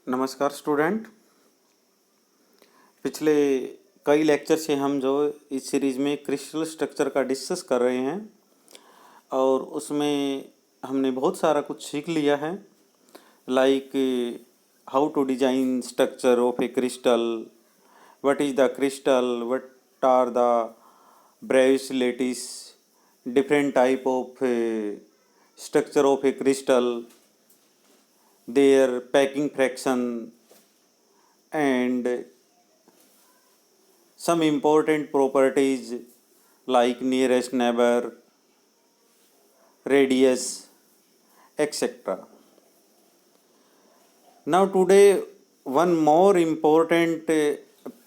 नमस्कार स्टूडेंट। पिछले कई लेक्चर से हम जो इस सीरीज़ में क्रिस्टल स्ट्रक्चर का डिस्कस कर रहे हैं और उसमें हमने बहुत सारा कुछ सीख लिया है, like how to design structure of a crystal, what is the crystal, what are the Bravais lattice, different type of structure of a crystal, their packing fraction, and some important properties like nearest neighbor, radius, etc. Now today one more important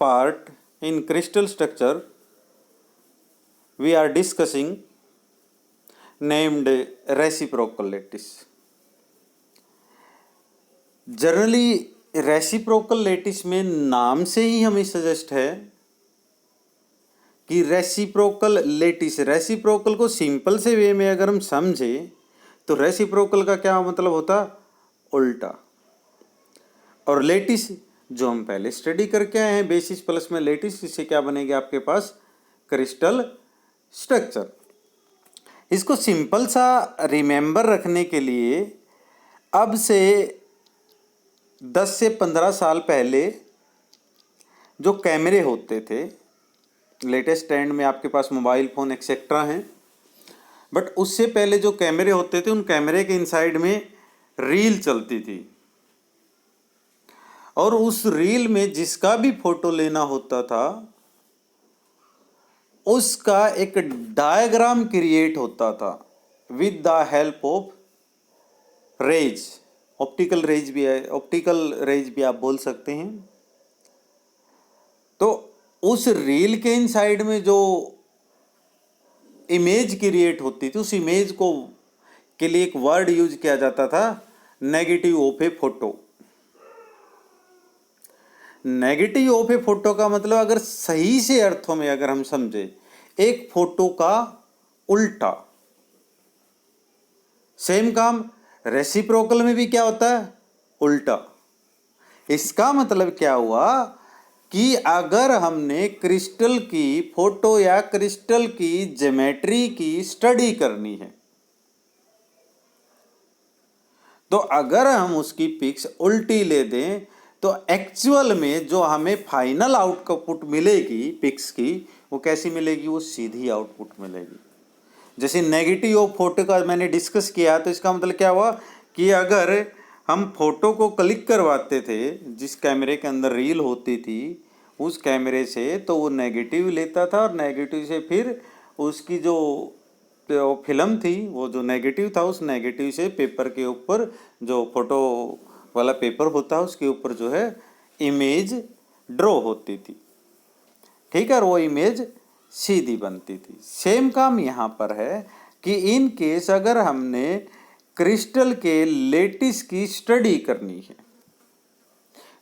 part in crystal structure we are discussing, named reciprocal lattice. Generally reciprocal lattice में नाम से ही हमें suggest है कि reciprocal lattice, reciprocal को simple से way में अगर हम समझे तो रेसिप्रोकल का क्या मतलब होता, उल्टा। और लेटिस जो हम पहले स्टडी करके आए हैं बेसिस प्लस में लेटिस, इससे क्या बनेगी आपके पास क्रिस्टल स्ट्रक्चर। इसको सिंपल सा रिमेंबर रखने के लिए अब से 10 से 15 साल पहले जो कैमरे होते थे, लेटेस्ट ट्रेंड में आपके पास मोबाइल फ़ोन एक्सेट्रा हैं, बट उससे पहले जो कैमरे होते थे उन कैमरे के इनसाइड में रील चलती थी और उस रील में जिसका भी फोटो लेना होता था उसका एक डायग्राम क्रिएट होता था with the help of rays, optical rays भी है, ऑप्टिकल रेज भी आप बोल सकते हैं। तो उस रील के इनसाइड में जो इमेज क्रिएट होती थी उस इमेज को के लिए एक वर्ड यूज किया जाता था, negative of A photo. Negative of A photo का मतलब अगर सही से अर्थों में अगर हम समझे, एक फोटो का उल्टा। सेम काम रेसिप्रोकल में भी क्या होता है, उल्टा। इसका मतलब क्या हुआ कि अगर हमने क्रिस्टल की फोटो या क्रिस्टल की ज्योमेट्री की स्टडी करनी है तो अगर हम उसकी पिक्स उल्टी ले दें तो एक्चुअल में जो हमें फाइनल आउटपुट मिलेगी पिक्स की, वो कैसी मिलेगी, वो सीधी आउटपुट मिलेगी। जैसे नेगेटिव ऑफ फोटो का मैंने डिस्कस किया, तो इसका मतलब क्या हुआ कि अगर हम फोटो को क्लिक करवाते थे जिस कैमरे के अंदर रील होती थी उस कैमरे से, तो वो नेगेटिव लेता था और नेगेटिव से फिर उसकी जो फिल्म थी वो जो नेगेटिव था उस नेगेटिव से पेपर के ऊपर, जो फोटो वाला पेपर होता है उसके ऊपर जो है इमेज ड्रॉ होती थी, ठीक है, और वो इमेज सीधी बनती थी। सेम काम यहाँ पर है कि इन केस अगर हमने क्रिस्टल के लेटिस की स्टडी करनी है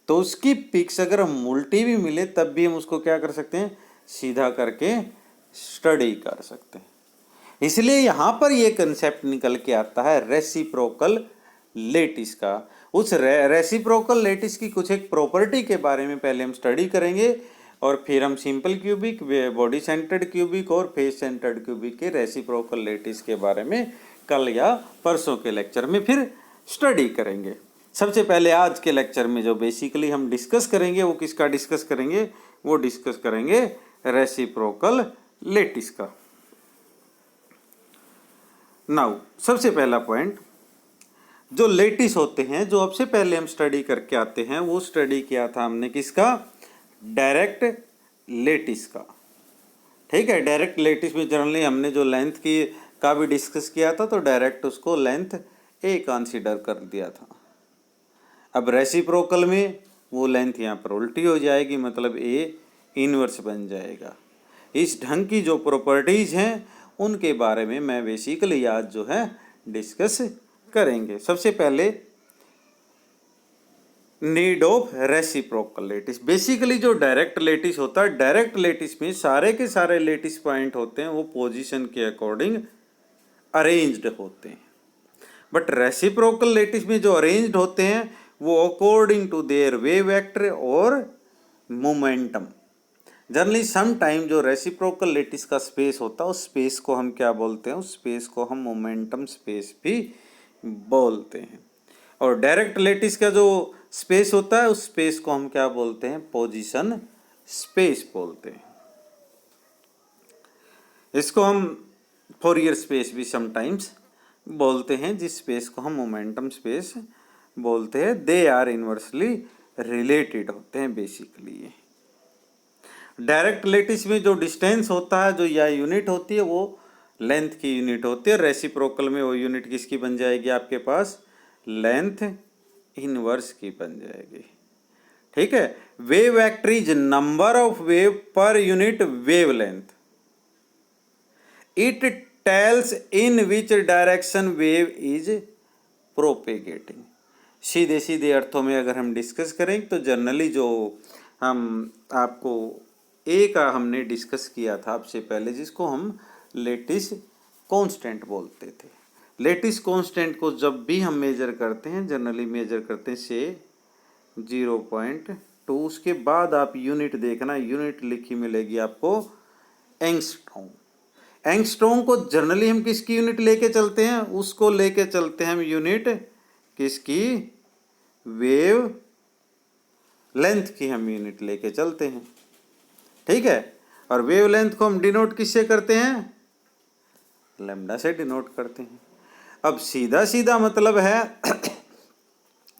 तो उसकी पिक्स अगर हम उल्टी भी मिले तब भी हम उसको क्या कर सकते हैं, सीधा करके स्टडी कर सकते हैं। इसलिए यहाँ पर ये कंसेप्ट निकल के आता है रेसिप्रोकल लेटिस का। उस रेसिप्रोकल लेटिस की कुछ एक प्रॉपर्टी के बारे में पहले हम स्टडी करेंगे और फिर हम simple cubic, body centred cubic और फेस सेंटर्ड क्यूबिक के रेसिप्रोकल लेटिस के बारे में कल या परसों के लेक्चर में फिर स्टडी करेंगे। सबसे पहले आज के लेक्चर में जो बेसिकली हम डिस्कस करेंगे वो किसका डिस्कस करेंगे, वो डिस्कस करेंगे रेसिप्रोकल लेटिस का। नाउ सबसे पहला पॉइंट, जो लेटिस होते हैं जो अब से पहले हम स्टडी करके आते हैं वो स्टडी किया था हमने किसका, डायरेक्ट लेटिस का, ठीक है। डायरेक्ट लेटिस में जनरली हमने जो लेंथ की का भी डिस्कस किया था तो डायरेक्ट उसको लेंथ ए कंसीडर कर दिया था। अब रेसिप्रोकल में वो लेंथ यहाँ पर उल्टी हो जाएगी, मतलब ए इनवर्स बन जाएगा। इस ढंग की जो प्रॉपर्टीज हैं उनके बारे में मैं बेसिकली आज जो है डिस्कस करेंगे। सबसे पहले need of reciprocal lattice. Basically जो डायरेक्ट लेटिस होता है, डायरेक्ट लेटिस में सारे के सारे लेटिस पॉइंट होते हैं वो पोजीशन के अकॉर्डिंग अरेंज्ड होते हैं, बट रेसिप्रोकल लेटिस में जो अरेंज्ड होते हैं वो according to their wave vector और मोमेंटम। जनरली सम टाइम जो रेसिप्रोकल लेटिस का स्पेस होता है उस स्पेस को हम क्या बोलते हैं, उस स्पेस को हम मोमेंटम स्पेस भी बोलते हैं। और डायरेक्ट लेटिस का जो स्पेस होता है उस स्पेस को हम क्या बोलते हैं, पोजीशन स्पेस बोलते हैं। इसको हम फोरियर स्पेस भी समटाइम्स बोलते हैं, जिस स्पेस को हम मोमेंटम स्पेस बोलते हैं। दे आर इनवर्सली रिलेटेड होते हैं बेसिकली। डायरेक्ट लेटिस में जो डिस्टेंस होता है, जो या यूनिट होती है, वो लेंथ की यूनिट होती है। रेसिप्रोकल में वो यूनिट किसकी बन जाएगी आपके पास, लेंथ इनवर्स की बन जाएगी। ठीक है। Wave vector is number of wave per unit wave length. It tells in which direction wave is propagating. सीधे सीधे अर्थों में अगर हम डिस्कस करें तो जनरली जो हम आपको का हमने डिस्कस किया था आपसे पहले, जिसको हम लेटिस कांस्टेंट बोलते थे। लेटिस कांस्टेंट को जब भी हम मेजर करते हैं, जनरली मेजर करते हैं से 0.2, उसके बाद आप यूनिट देखना, यूनिट लिखी मिलेगी आपको एंगस्ट्रॉम। एंगस्ट्रॉम को जनरली हम किसकी यूनिट लेके चलते हैं, उसको लेके चलते हैं हम यूनिट किसकी, वेव लेंथ की हम यूनिट लेके चलते हैं। ठीक है। और वेव लेंथ को हम डिनोट किससे करते हैं, लैम्डा से डिनोट करते हैं। अब सीधा सीधा मतलब है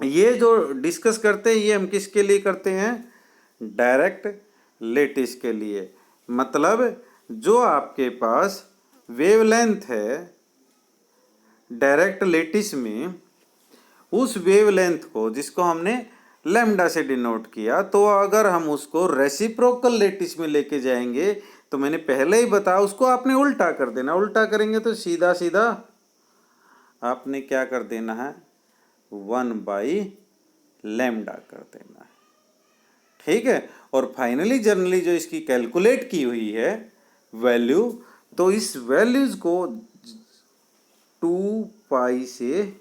ये जो डिस्कस करते हैं ये हम किसके लिए करते हैं, डायरेक्ट लेटिस के लिए। मतलब जो आपके पास वेवलेंथ है डायरेक्ट लेटिस में, उस वेवलेंथ को जिसको हमने लैम्डा से डिनोट किया, तो अगर हम उसको रेसिप्रोकल लेटिस में लेके जाएंगे तो मैंने पहले ही बताया उसको आपने उल्टा कर देना। उल्टा करेंगे तो सीधा सीधा आपने क्या कर देना है, 1/λ कर देना है। ठीक है। और फाइनली जनरली जो इसकी कैलकुलेट की हुई है वैल्यू, तो इस वैल्यूज को 2π से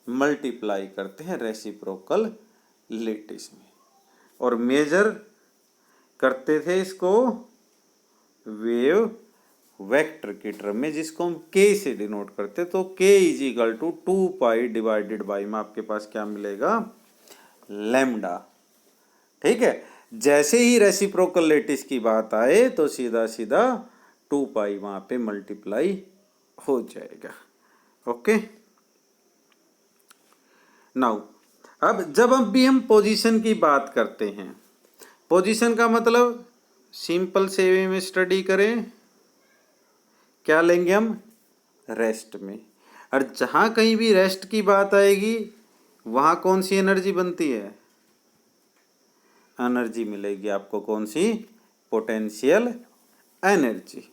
मल्टीप्लाई करते हैं रेसिप्रोकल लेटिस में, और मेजर करते थे इसको वेव वेक्टर के टर्म में, जिसको हम k से डिनोट करते, तो k is equal to 2π divided by में आपके पास क्या मिलेगा, लैम्डा। ठीक है। जैसे ही रेसिप्रोकल लेटिस की बात आए तो सीधा सीधा 2π वहां पे मल्टीप्लाई हो जाएगा। ओके। नाउ अब जब हम पोजीशन की बात करते हैं, पोजीशन का मतलब सिंपल से वे में स्टडी करें, क्या लेंगे हम, रेस्ट में। और जहां कहीं भी रेस्ट की बात आएगी वहां कौन सी एनर्जी बनती है, एनर्जी मिलेगी आपको, कौन सी, पोटेंशियल एनर्जी।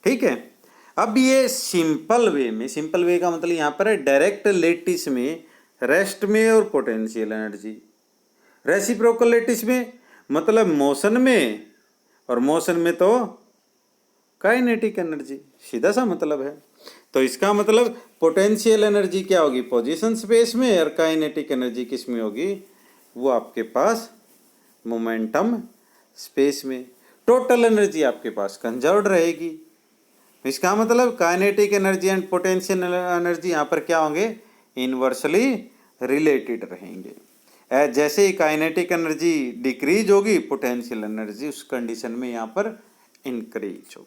ठीक है। अब ये सिंपल वे में, सिंपल वे का मतलब यहां पर है डायरेक्ट लेटिस में रेस्ट में और पोटेंशियल एनर्जी, रेसिप्रोकल लेटिस में मतलब मोशन में, और मोशन में तो काइनेटिक एनर्जी, सीधा सा मतलब है। तो इसका मतलब पोटेंशियल एनर्जी क्या होगी, पोजीशन स्पेस में, और काइनेटिक एनर्जी किस में होगी, वो आपके पास मोमेंटम स्पेस में। टोटल एनर्जी आपके पास कंजर्व्ड रहेगी। इसका मतलब kinetic energy and potential energy यहाँ पर क्या होंगे, इनवर्सली रिलेटेड रहेंगे। जैसे ही काइनेटिक एनर्जी डिक्रीज होगी, पोटेंशियल एनर्जी उस कंडीशन में यहाँ पर इंक्रीज होगी।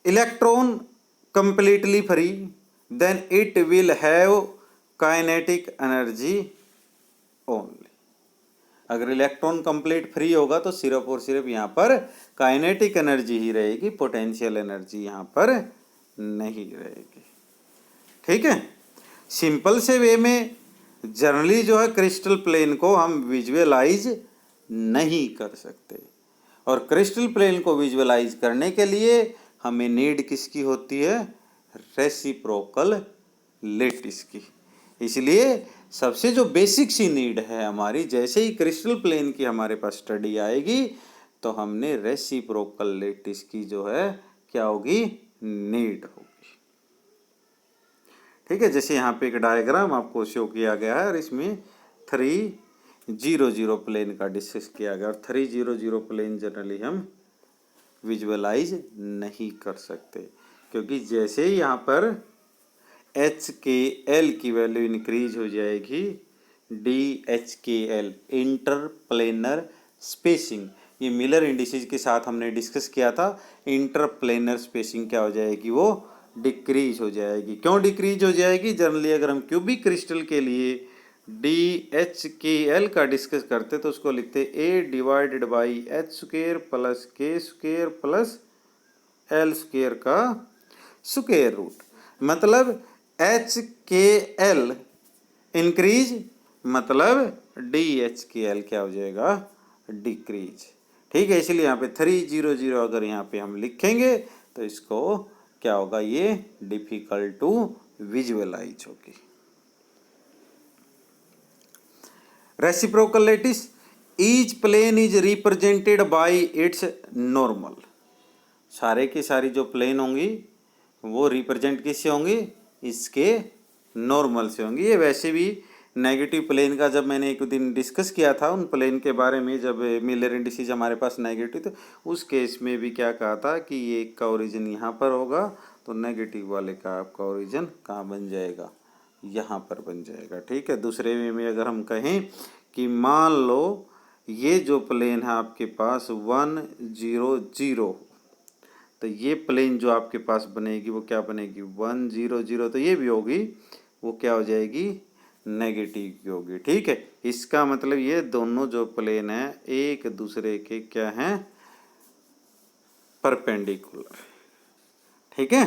Electron completely free, then it will have kinetic energy only. अगर इलेक्ट्रॉन कंप्लीट फ्री होगा तो सिर्फ और सिर्फ यहाँ पर काइनेटिक एनर्जी ही रहेगी, पोटेंशियल एनर्जी यहाँ पर नहीं रहेगी। ठीक है। सिंपल से वे में जनरली जो है क्रिस्टल प्लेन को हम विजुअलाइज नहीं कर सकते, और क्रिस्टल प्लेन को विजुअलाइज करने के लिए हमें नीड किसकी होती है, रेसिप्रोकल लेटिस की। इसलिए सबसे जो बेसिक सी नीड है हमारी, जैसे ही क्रिस्टल प्लेन की हमारे पास स्टडी आएगी तो हमने रेसिप्रोकल लेटिस की जो है क्या होगी, नीड होगी। ठीक है, जैसे यहाँ पे एक डायग्राम आपको शो किया गया है और इसमें 300 प्लेन का डिस्कस किया गया और 300 प्लेन जनरली हम विजुअलाइज नहीं कर सकते, क्योंकि जैसे ही यहाँ पर एच के एल की वैल्यू इंक्रीज हो जाएगी, DHKL इंटरप्लेनर स्पेसिंग, ये मिलर इंडिसेज के साथ हमने डिस्कस किया था, इंटरप्लेनर स्पेसिंग क्या हो जाएगी, वो डिक्रीज हो जाएगी। क्यों डिक्रीज हो जाएगी? जनरली अगर हम क्यूबिक क्रिस्टल के लिए DHKL का डिस्कस करते तो उसको लिखते A/H² plus K² plus L² का स्क्वायर रूट। मतलब HKL इंक्रीज, मतलब DHKL क्या हो जाएगा, डिक्रीज। ठीक है, इसलिए यहाँ पे 300 अगर यहाँ पे हम लिखेंगे तो इसको क्या होगा, ये डिफिकल्ट टू विजुअलाइज होगी। Reciprocal lattice, each plane is represented by its normal. सारे की सारी जो प्लेन होंगी वो रिप्रेजेंट किससे होंगी, इसके नॉर्मल से होंगी। ये वैसे भी नेगेटिव प्लेन का जब मैंने एक दिन डिस्कस किया था उन प्लेन के बारे में, जब मिलर इंडिसेज हमारे पास नेगेटिव तो उस केस में भी क्या कहा था कि ये एक का ओरिजिन यहाँ पर होगा तो नेगेटिव वाले का आपका ओरिजिन कहाँ बन जाएगा, यहाँ पर बन जाएगा। ठीक है, दूसरे में अगर हम कहें कि मान लो ये जो प्लेन है आपके पास 100, तो ये प्लेन जो आपके पास बनेगी वो क्या बनेगी, 100, तो ये भी होगी, वो क्या हो जाएगी, नेगेटिव की होगी। ठीक है, इसका मतलब ये दोनों जो प्लेन है एक दूसरे के क्या हैं, परपेंडिकुलर। ठीक है,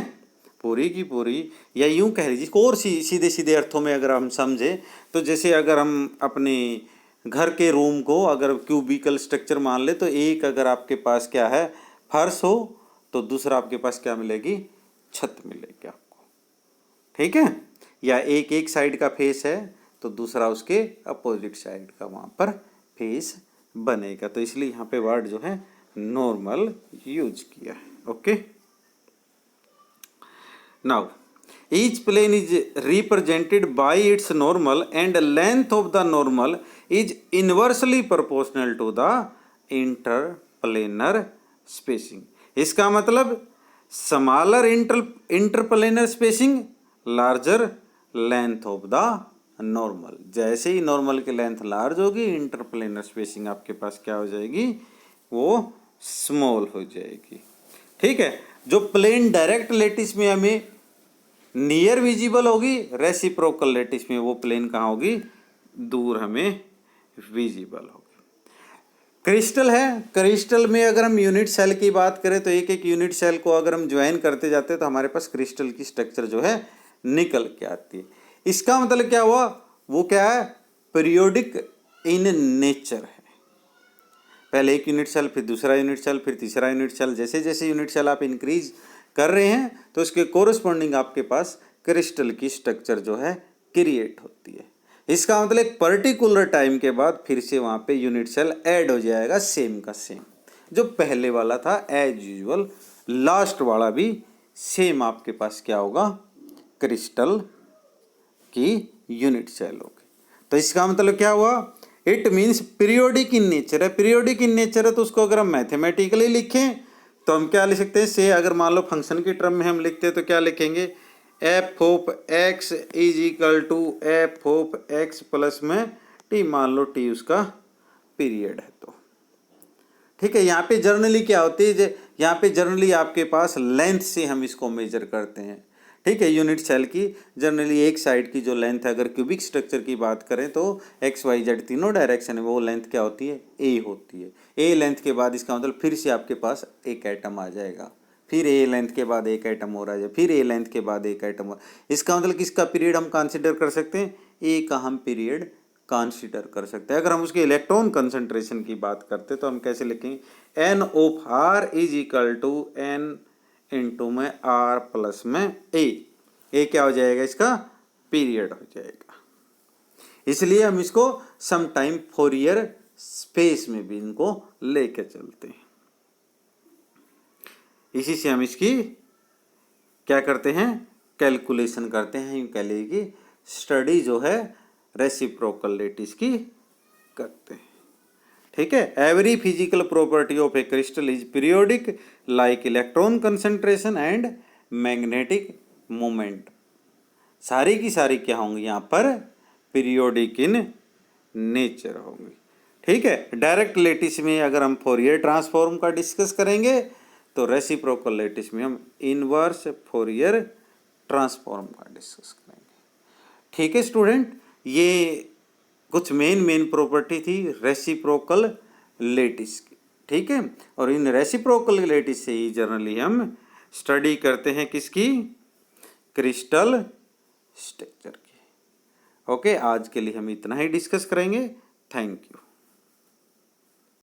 पूरी की पूरी, या यूं कह लीजिए और सीधे सीधे अर्थों में अगर हम समझे तो जैसे अगर हम अपने घर के रूम को अगर क्यूबिकल स्ट्रक्चर मान ले तो एक अगर आपके पास क्या है, फर्श हो, तो दूसरा आपके पास क्या मिलेगी, छत मिलेगी आपको। ठीक है, या एक एक साइड का फेस है तो दूसरा उसके अपोजिट साइड का वहाँ पर फेस बनेगा। तो इसलिए यहाँ पे वर्ड जो है नॉर्मल यूज किया है। Okay, now each plane is represented by its normal and length of the normal is inversely proportional to the interplanar spacing। इसका मतलब smaller interplanar spacing, larger length of the normal. जैसे ही normal की length large होगी interplanar spacing आपके पास क्या हो जाएगी, वो स्मॉल हो जाएगी। ठीक है, जो प्लेन डायरेक्ट लैटिस में हमें नियर विजिबल होगी, रेसिप्रोकल लैटिस में वो प्लेन कहाँ होगी, दूर हमें विजिबल होगी। क्रिस्टल है, क्रिस्टल में अगर हम यूनिट सेल की बात करें तो एक एक यूनिट सेल को अगर हम ज्वाइन करते जाते हैं तो हमारे पास क्रिस्टल की स्ट्रक्चर जो है निकल के आती है। इसका मतलब क्या हुआ, वो क्या है, पीरियोडिक इन नेचर है। पहले एक यूनिट सेल, फिर दूसरा यूनिट सेल, फिर तीसरा यूनिट सेल, जैसे जैसे यूनिट सेल आप इंक्रीज कर रहे हैं तो उसके कोरस्पॉन्डिंग आपके पास क्रिस्टल की स्ट्रक्चर जो है क्रिएट होती है। इसका मतलब एक पर्टिकुलर टाइम के बाद फिर से वहाँ पे यूनिट सेल ऐड हो जाएगा, सेम का सेम जो पहले वाला था एज यूजुअल, लास्ट वाला भी सेम आपके पास क्या होगा, क्रिस्टल की यूनिट सेल होगी। तो इसका मतलब क्या हुआ, it means periodic in nature है। पीरियोडिक इन नेचर है तो उसको अगर हम मैथमेटिकली लिखें तो हम क्या लिख सकते हैं, से अगर मान लो फंक्शन की टर्म में हम लिखते हैं तो क्या लिखेंगे, F of X is equal to F of X plus में टी, मान लो टी उसका पीरियड है। तो ठीक है, यहाँ पे जर्नली क्या होती है, यहाँ पे जर्नली आपके पास लेंथ से हम इसको मेजर करते हैं। ठीक है, यूनिट सेल की जनरली एक साइड की जो लेंथ है, अगर क्यूबिक स्ट्रक्चर की बात करें तो एक्स वाई जेड तीनों डायरेक्शन है, वो लेंथ क्या होती है, ए होती है। ए लेंथ के बाद इसका मतलब फिर से आपके पास एक एटम आ जाएगा, फिर ए लेंथ के बाद एक एटम और आ जाए, फिर ए लेंथ के बाद एक एटम और। इसका मतलब किसका पीरियड हम कंसिडर कर सकते हैं, ए का हम पीरियड कंसिडर कर सकते हैं। अगर हम उसके इलेक्ट्रॉन कंसंट्रेशन की बात करते हैं तो हम कैसे लिखेंगे, N of R is equal to N into में आर प्लस में ए क्या हो जाएगा, इसका पीरियड हो जाएगा। इसलिए हम इसको सम टाइम फोरियर स्पेस में भी इनको लेके चलते हैं। इसी से हम इसकी क्या करते हैं, कैलकुलेशन करते हैं, यूँ कह लीजिए कि स्टडी जो है रेसिप्रोकल लेटिस की करते हैं। ठीक है। Every physical property of a crystal is periodic like electron concentration and magnetic moment. सारी की सारी क्या होंगी यहाँ पर, पीरियोडिक इन नेचर होंगी। ठीक है। डायरेक्ट लेटिस में अगर हम फोरियर ट्रांसफॉर्म का डिस्कस करेंगे तो रेसिप्रोकल लेटिस में हम इनवर्स फोरियर ट्रांसफॉर्म का डिस्कस करेंगे। ठीक है स्टूडेंट, ये कुछ मेन प्रॉपर्टी थी रेसिप्रोकल लेटिस की। ठीक है। और इन रेसिप्रोकल लेटिस से ही जनरली हम स्टडी करते हैं किसकी, क्रिस्टल स्ट्रक्चर की। ओके, आज के लिए हम इतना ही डिस्कस करेंगे। Thank you.